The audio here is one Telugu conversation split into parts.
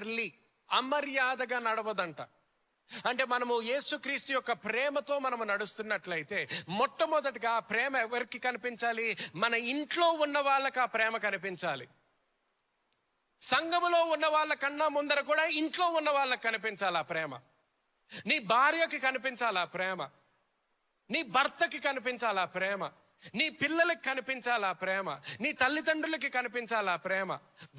ఆర్డర్లీ, అమర్యాదగా నడవదంట. అంటే మనము యేసుక్రీస్తు యొక్క ప్రేమతో మనము నడుస్తున్నట్లయితే మొట్టమొదటిగా ఆ ప్రేమ ఎవరికి కనిపించాలి? మన ఇంట్లో ఉన్న వాళ్ళకి ఆ ప్రేమ కనిపించాలి. సంఘములో ఉన్న వాళ్ళకన్నా ముందర కూడా ఇంట్లో ఉన్న వాళ్ళకి కనిపించాలి ఆ ప్రేమ. నీ భార్యకి కనిపించాలి ఆ ప్రేమ, నీ భర్తకి కనిపించాలి ఆ ప్రేమ, నీ పిల్లలకి కనిపించాలి ఆ ప్రేమ, నీ తల్లిదండ్రులకి కనిపించాలి ఆ ప్రేమ,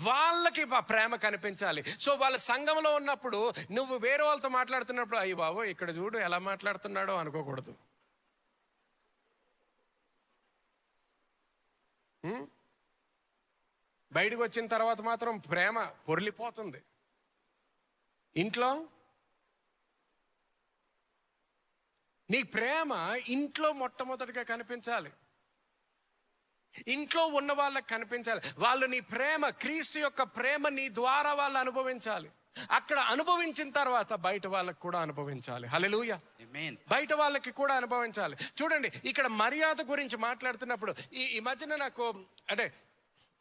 వాళ్ళకి ఆ ప్రేమ కనిపించాలి. సో వాళ్ళ సంఘంలో ఉన్నప్పుడు నువ్వు వేరే వాళ్ళతో మాట్లాడుతున్నప్పుడు అయ్యి బాబు ఇక్కడ చూడు ఎలా మాట్లాడుతున్నాడో అనుకోకూడదు. బయటకు వచ్చిన తర్వాత మాత్రం ప్రేమ పొర్లిపోతుంది. ఇంట్లో నీ ప్రేమ ఇంట్లో మొట్టమొదటిగా కనిపించాలి, ఇంట్లో ఉన్న వాళ్ళకి కనిపించాలి. వాళ్ళు నీ ప్రేమ, క్రీస్తు యొక్క ప్రేమ నీ ద్వారా వాళ్ళు అనుభవించాలి. అక్కడ అనుభవించిన తర్వాత బయట వాళ్ళకి కూడా అనుభవించాలి. హల్లెలూయా. బయట వాళ్ళకి కూడా అనుభవించాలి. చూడండి, ఇక్కడ మర్యాద గురించి మాట్లాడుతున్నప్పుడు ఈ మధ్యన నాకు అంటే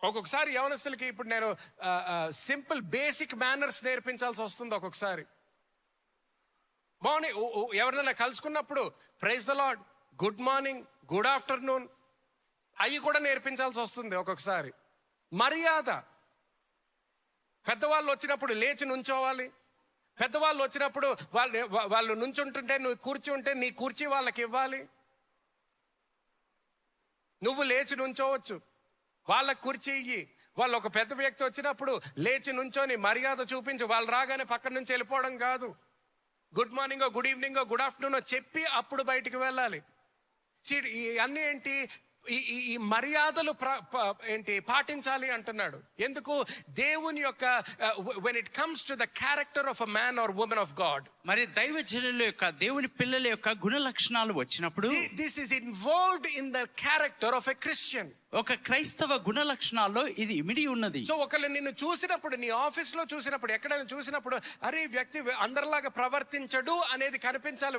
ఒక్కొక్కసారి యవనస్తులకి ఇప్పుడు నేను సింపుల్ బేసిక్ మేనర్స్ నేర్పించాల్సి వస్తుంది. ఒక్కొక్కసారి మార్నింగ్ ఎవరినైనా కలుసుకున్నప్పుడు praise the lord, good morning, good afternoon అవి కూడా నేర్పించాల్సి వస్తుంది. ఒక్కొక్కసారి మర్యాద, పెద్దవాళ్ళు వచ్చినప్పుడు లేచి నుంచోవాలి. పెద్దవాళ్ళు వచ్చినప్పుడు వాళ్ళు నుంచుంటుంటే నువ్వు కూర్చి ఉంటే నీ కుర్చీ వాళ్ళకి ఇవ్వాలి. నువ్వు లేచి నుంచోవచ్చు, వాళ్ళకి కుర్చీ ఇయ్యి. వాళ్ళు ఒక పెద్ద వ్యక్తి వచ్చినప్పుడు లేచి నుంచోని మర్యాద చూపించి వాళ్ళు రాగానే పక్కన నుంచి వెళ్ళిపోవడం కాదు. గుడ్ మార్నింగో, గుడ్ ఈవినింగో, గుడ్ ఆఫ్టర్నూనో చెప్పి అప్పుడు బయటికి వెళ్ళాలి. ఇవన్నీ ఏంటి? ఈ మర్యాదలు పాటించాలి అంటున్నాడు. ఎందుకు? దేవుని యొక్క when it comes to the character of a man or woman of God, మరి దైవజనుల యొక్క, దేవుని పిల్లల యొక్క గుణ లక్షణాలు వచ్చినప్పుడు this is involved in the character of a Christian. ఒక క్రైస్తవ గుణ లక్షణాల్లో ఇది ఇమిడి ఉన్నది. సో ఒకళ్ళు నిన్ను చూసినప్పుడు, నీ ఆఫీస్ లో చూసినప్పుడు, ఎక్కడైనా చూసినప్పుడు అరే వ్యక్తి అందరిలాగా ప్రవర్తించడు అనేది కనిపించాలి.